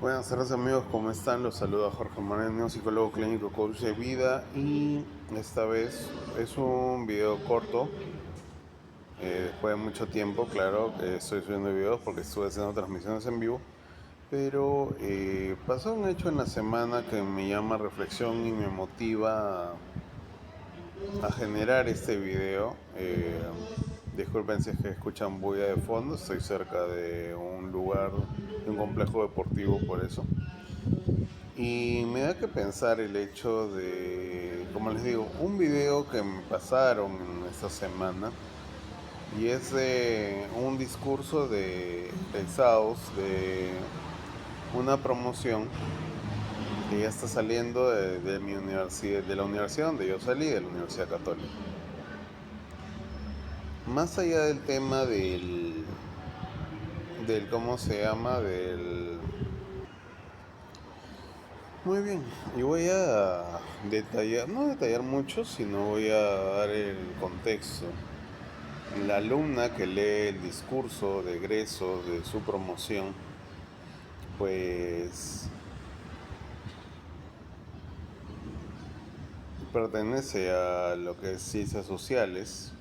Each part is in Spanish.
Buenas tardes amigos, ¿cómo están? Los saluda Jorge Moreno, psicólogo clínico, coach de vida, y esta vez es un video corto. Después de mucho tiempo, claro, estoy subiendo videos porque estuve haciendo transmisiones en vivo, pero pasó un hecho en la semana que me llama a reflexión y me motiva a generar este video. Disculpen si es que escuchan bulla de fondo, estoy cerca de un lugar, de un complejo deportivo, por eso. Y me da que pensar el hecho de, como les digo, un video que me pasaron en esta semana, y es de un discurso de egresados de una promoción que ya está saliendo de mi universidad, de la universidad donde yo salí, de la Universidad Católica. Más allá del tema del ¿cómo se llama? Muy bien, y voy a detallar, no detallar mucho, sino voy a dar el contexto. La alumna que lee el discurso de egreso de su promoción, pues pertenece a lo que es ciencias sociales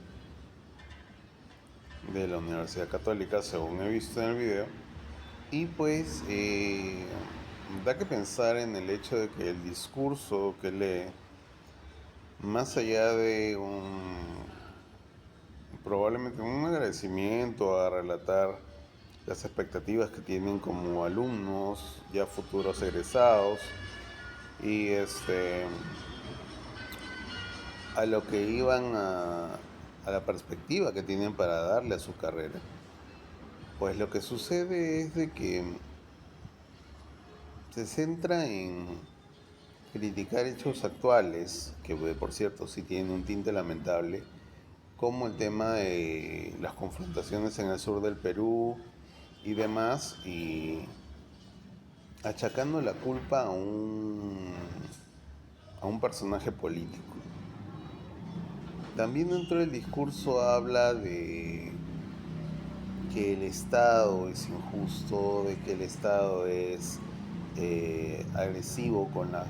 de la Universidad Católica, según he visto en el video, y pues da que pensar en el hecho de que el discurso que lee, más allá de probablemente un agradecimiento a relatar las expectativas que tienen como alumnos, ya futuros egresados, y a lo que iban a la perspectiva que tienen para darle a su carrera. Pues lo que sucede es de que se centra en criticar hechos actuales, que por cierto sí tienen un tinte lamentable, como el tema de las confrontaciones en el sur del Perú y demás, y achacando la culpa a un personaje político. También dentro del discurso habla de que el Estado es injusto, de que el Estado es agresivo con las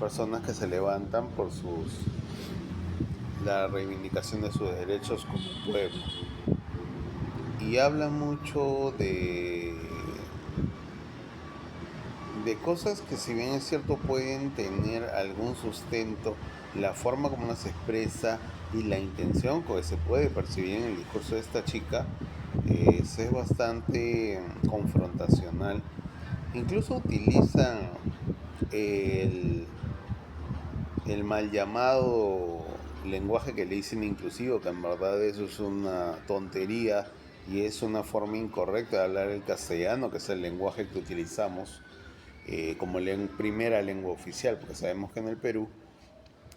personas que se levantan por la reivindicación de sus derechos como pueblo. Y habla mucho de cosas que, si bien es cierto, pueden tener algún sustento, la forma como las expresa y la intención que se puede percibir en el discurso de esta chica es bastante confrontacional. Incluso utilizan el, el mal llamado lenguaje que le dicen inclusivo, que en verdad eso es una tontería y es una forma incorrecta de hablar el castellano, que es el lenguaje que utilizamos como primera lengua oficial, porque sabemos que en el Perú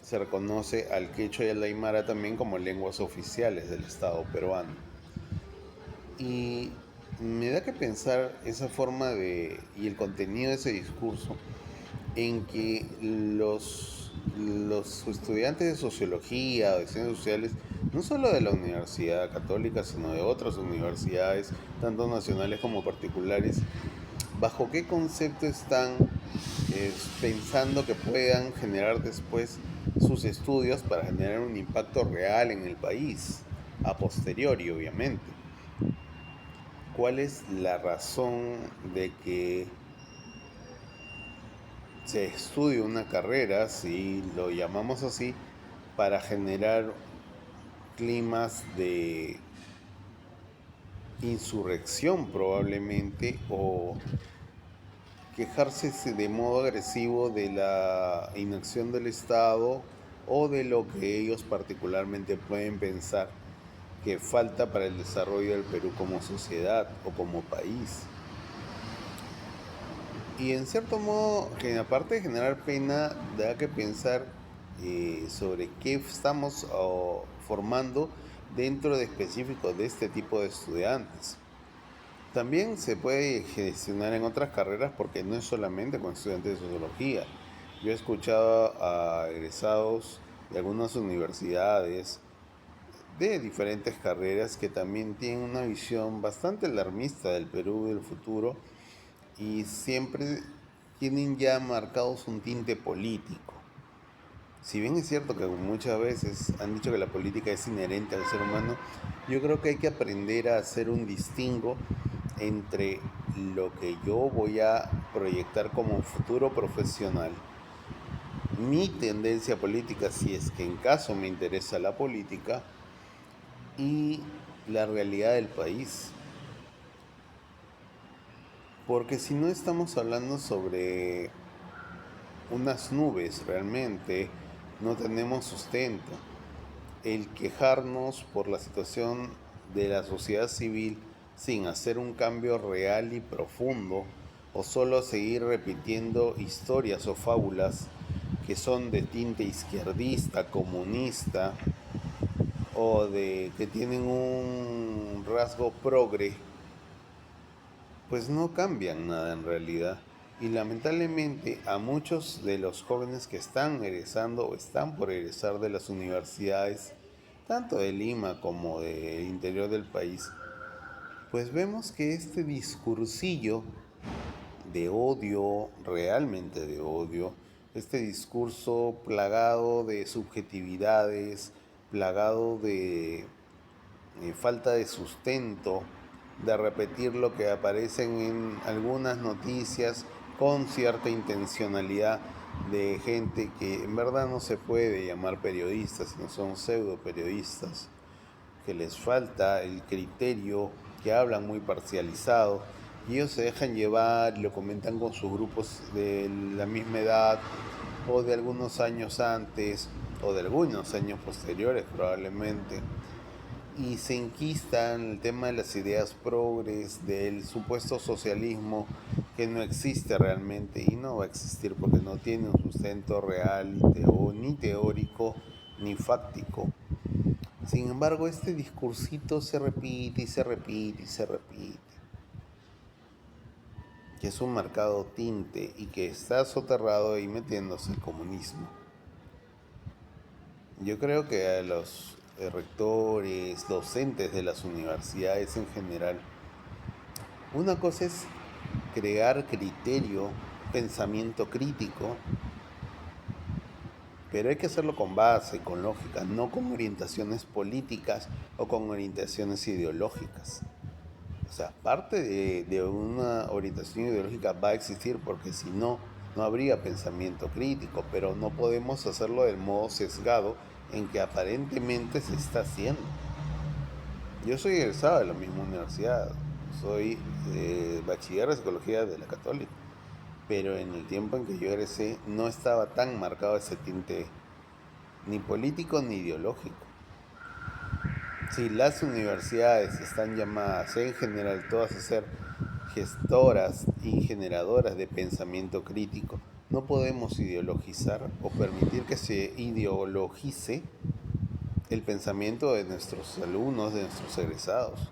se reconoce al quechua y al aymara también como lenguas oficiales del Estado peruano. Y me da que pensar esa forma y el contenido de ese discurso en que los estudiantes de sociología o de ciencias sociales, no solo de la Universidad Católica, sino de otras universidades, tanto nacionales como particulares, bajo qué concepto están pensando que puedan generar después sus estudios para generar un impacto real en el país, a posteriori obviamente. ¿Cuál es la razón de que se estudie una carrera, si lo llamamos así, para generar climas de insurrección probablemente, o quejarse de modo agresivo de la inacción del Estado o de lo que ellos particularmente pueden pensar que falta para el desarrollo del Perú como sociedad o como país? Y en cierto modo, que aparte de generar pena, da que pensar sobre qué estamos formando dentro de específico de este tipo de estudiantes. También se puede gestionar en otras carreras, porque no es solamente con estudiantes de sociología. Yo he escuchado a egresados de algunas universidades de diferentes carreras que también tienen una visión bastante alarmista del Perú del futuro, y siempre tienen ya marcados un tinte político. Si bien es cierto que muchas veces han dicho que la política es inherente al ser humano, yo creo que hay que aprender a hacer un distingo entre lo que yo voy a proyectar como futuro profesional, mi tendencia política, si es que en caso me interesa la política, y la realidad del país. Porque si no estamos hablando sobre unas nubes realmente, no tenemos sustento. El quejarnos por la situación de la sociedad civil sin hacer un cambio real y profundo, o solo seguir repitiendo historias o fábulas que son de tinte izquierdista, comunista, o de que tienen un rasgo progre, pues no cambian nada en realidad. Y lamentablemente a muchos de los jóvenes que están egresando o están por egresar de las universidades, tanto de Lima como del interior del país, pues vemos que este discursillo de odio, realmente de odio, este discurso plagado de subjetividades, plagado de falta de sustento, de repetir lo que aparecen en algunas noticias con cierta intencionalidad de gente que en verdad no se puede llamar periodistas, sino son pseudo periodistas, que les falta el criterio, que hablan muy parcializado y ellos se dejan llevar y lo comentan con sus grupos de la misma edad o de algunos años antes o de algunos años posteriores probablemente, y se enquista en el tema de las ideas progres, del supuesto socialismo que no existe realmente y no va a existir porque no tiene un sustento real ni teórico ni fáctico. Sin embargo, este discursito se repite y se repite y se repite, que es un marcado tinte y que está soterrado ahí metiéndose el comunismo. Yo creo que a los rectores, docentes de las universidades en general, una cosa es crear criterio, pensamiento crítico, pero hay que hacerlo con base, con lógica, no con orientaciones políticas o con orientaciones ideológicas. O sea, parte de una orientación ideológica va a existir porque si no, no habría pensamiento crítico, pero no podemos hacerlo del modo sesgado en que aparentemente se está haciendo. Yo soy egresado de la misma universidad, soy bachiller de psicología de la Católica, pero en el tiempo en que yo egresé no estaba tan marcado ese tinte ni político ni ideológico. Si las universidades están llamadas en general todas a ser gestoras y generadoras de pensamiento crítico, no podemos ideologizar o permitir que se ideologice el pensamiento de nuestros alumnos, de nuestros egresados.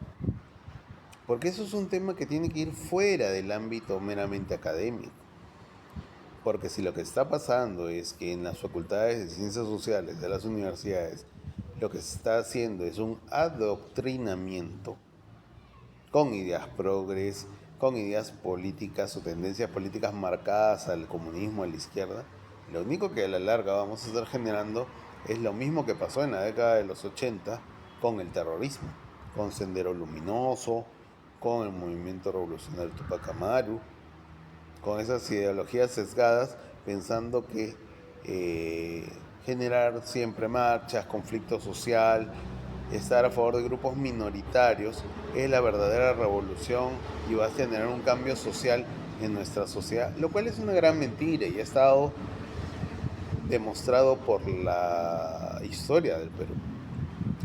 Porque eso es un tema que tiene que ir fuera del ámbito meramente académico. Porque si lo que está pasando es que en las facultades de ciencias sociales de las universidades lo que se está haciendo es un adoctrinamiento con ideas progres, con ideas políticas o tendencias políticas marcadas al comunismo, a la izquierda, lo único que a la larga vamos a estar generando es lo mismo que pasó en la década de los 80 con el terrorismo, con Sendero Luminoso, con el movimiento revolucionario Tupac Amaru, con esas ideologías sesgadas, pensando que generar siempre marchas, conflicto social, estar a favor de grupos minoritarios es la verdadera revolución y va a generar un cambio social en nuestra sociedad, lo cual es una gran mentira y ha estado demostrado por la historia del Perú.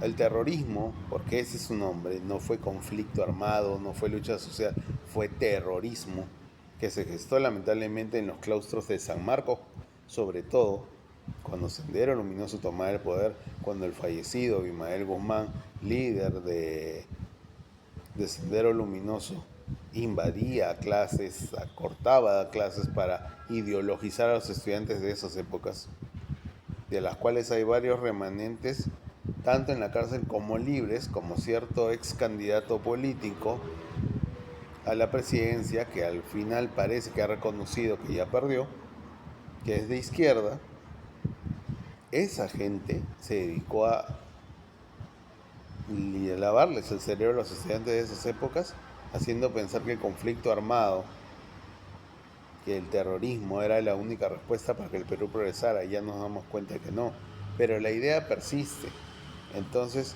El terrorismo, porque ese es su nombre, no fue conflicto armado, no fue lucha social, fue terrorismo, que se gestó lamentablemente en los claustros de San Marcos, sobre todo cuando Sendero Luminoso tomaba el poder, cuando el fallecido Abimael Guzmán, líder de Sendero Luminoso, invadía clases, acortaba clases para ideologizar a los estudiantes de esas épocas, de las cuales hay varios remanentes, tanto en la cárcel como libres, como cierto ex candidato político a la presidencia, que al final parece que ha reconocido que ya perdió, que es de izquierda, esa gente se dedicó a lavarles el cerebro a los estudiantes de esas épocas, haciendo pensar que el conflicto armado, que el terrorismo era la única respuesta para que el Perú progresara, y ya nos damos cuenta de que no. Pero la idea persiste. Entonces,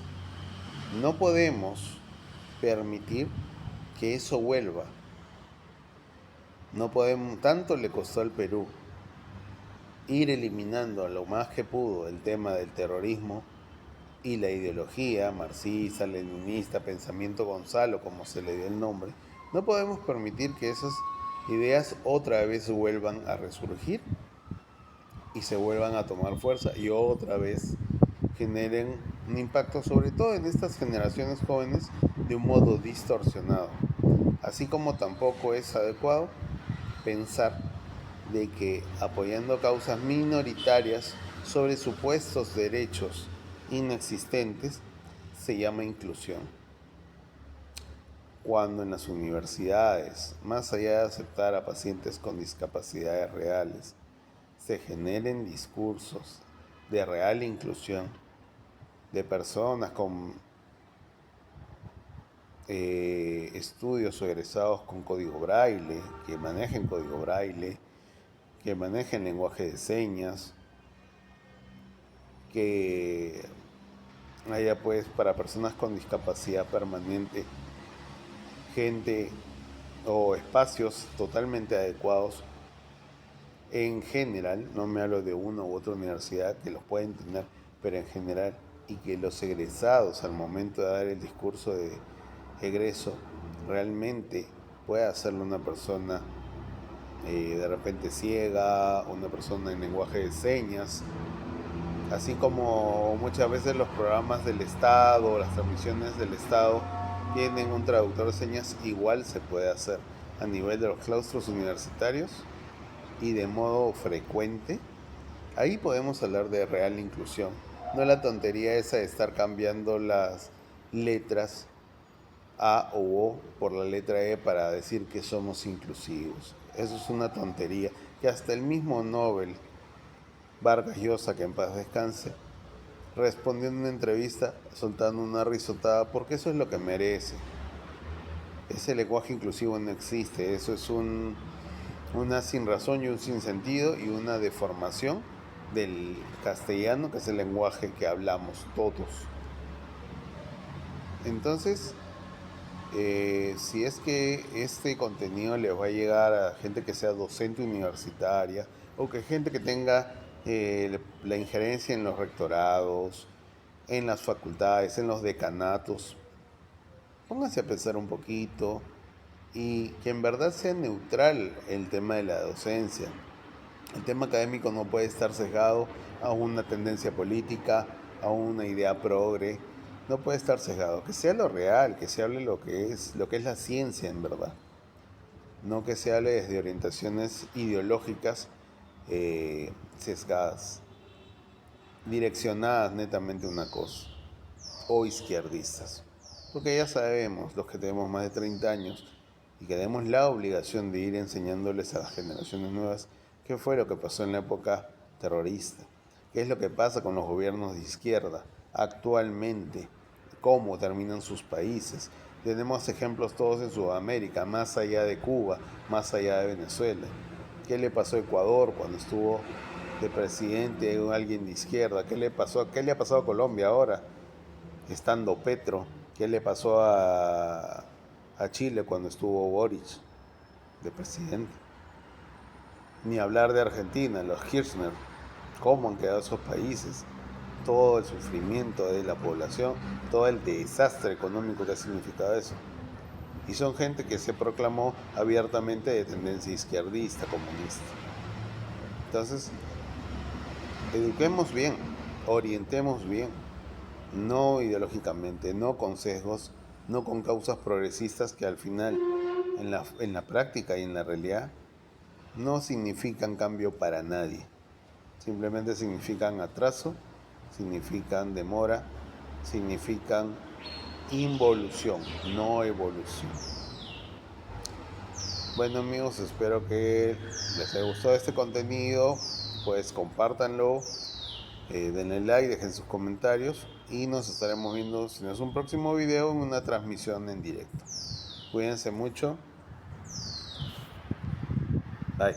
no podemos permitir que eso vuelva. No podemos, tanto le costó al Perú ir eliminando lo más que pudo el tema del terrorismo y la ideología marxista, leninista, pensamiento Gonzalo, como se le dio el nombre. No podemos permitir que esas ideas otra vez vuelvan a resurgir y se vuelvan a tomar fuerza y otra vez generen un impacto, sobre todo en estas generaciones jóvenes, de un modo distorsionado. Así como tampoco es adecuado pensar de que apoyando causas minoritarias sobre supuestos derechos inexistentes se llama inclusión. Cuando en las universidades, más allá de aceptar a pacientes con discapacidades reales, se generen discursos de real inclusión de personas con estudios o egresados con código braille, que manejen código braille, que manejen lenguaje de señas, que haya pues para personas con discapacidad permanente gente o espacios totalmente adecuados en general, no me hablo de una u otra universidad que los pueden tener, pero en general, y que los egresados al momento de dar el discurso de egreso realmente pueda hacerlo una persona de repente ciega, una persona en lenguaje de señas, así como muchas veces los programas del Estado, las transmisiones del Estado tienen un traductor de señas, igual se puede hacer a nivel de los claustros universitarios y de modo frecuente. Ahí podemos hablar de real inclusión, no la tontería esa de estar cambiando las letras A o O por la letra E para decir que somos inclusivos. Eso es una tontería que hasta el mismo Nobel, Vargas Llosa, que en paz descanse, respondió en una entrevista soltando una risotada porque eso es lo que merece. Ese lenguaje inclusivo no existe, eso es una sin razón y un sinsentido y una deformación del castellano, que es el lenguaje que hablamos todos. Entonces, si es que este contenido le va a llegar a gente que sea docente universitaria o que gente que tenga la injerencia en los rectorados, en las facultades, en los decanatos, pónganse a pensar un poquito y que en verdad sea neutral el tema de la docencia. El tema académico no puede estar sesgado a una tendencia política, a una idea progre, no puede estar sesgado. Que sea lo real, que se hable lo que es la ciencia en verdad. No que se hable desde orientaciones ideológicas sesgadas, direccionadas netamente a una cosa, o izquierdistas. Porque ya sabemos, los que tenemos más de 30 años y que tenemos la obligación de ir enseñándoles a las generaciones nuevas qué fue lo que pasó en la época terrorista, qué es lo que pasa con los gobiernos de izquierda actualmente, cómo terminan sus países. Tenemos ejemplos todos en Sudamérica, más allá de Cuba, más allá de Venezuela. ¿Qué le pasó a Ecuador cuando estuvo de presidente alguien de izquierda? ¿Qué le ha pasado a Colombia ahora, estando Petro? ¿Qué le pasó a Chile cuando estuvo Boric de presidente? Ni hablar de Argentina, los Kirchner, cómo han quedado esos países, todo el sufrimiento de la población, todo el desastre económico que ha significado eso. Y son gente que se proclamó abiertamente de tendencia izquierdista, comunista. Entonces, eduquemos bien, orientemos bien, no ideológicamente, no con sesgos, no con causas progresistas que al final, en la práctica y en la realidad, no significan cambio para nadie. Simplemente significan atraso, significan demora, significan involución, no evolución. Bueno amigos, espero que les haya gustado este contenido, pues compártanlo, denle like, dejen sus comentarios y nos estaremos viendo si no es un próximo video en una transmisión en directo. Cuídense mucho. Bye.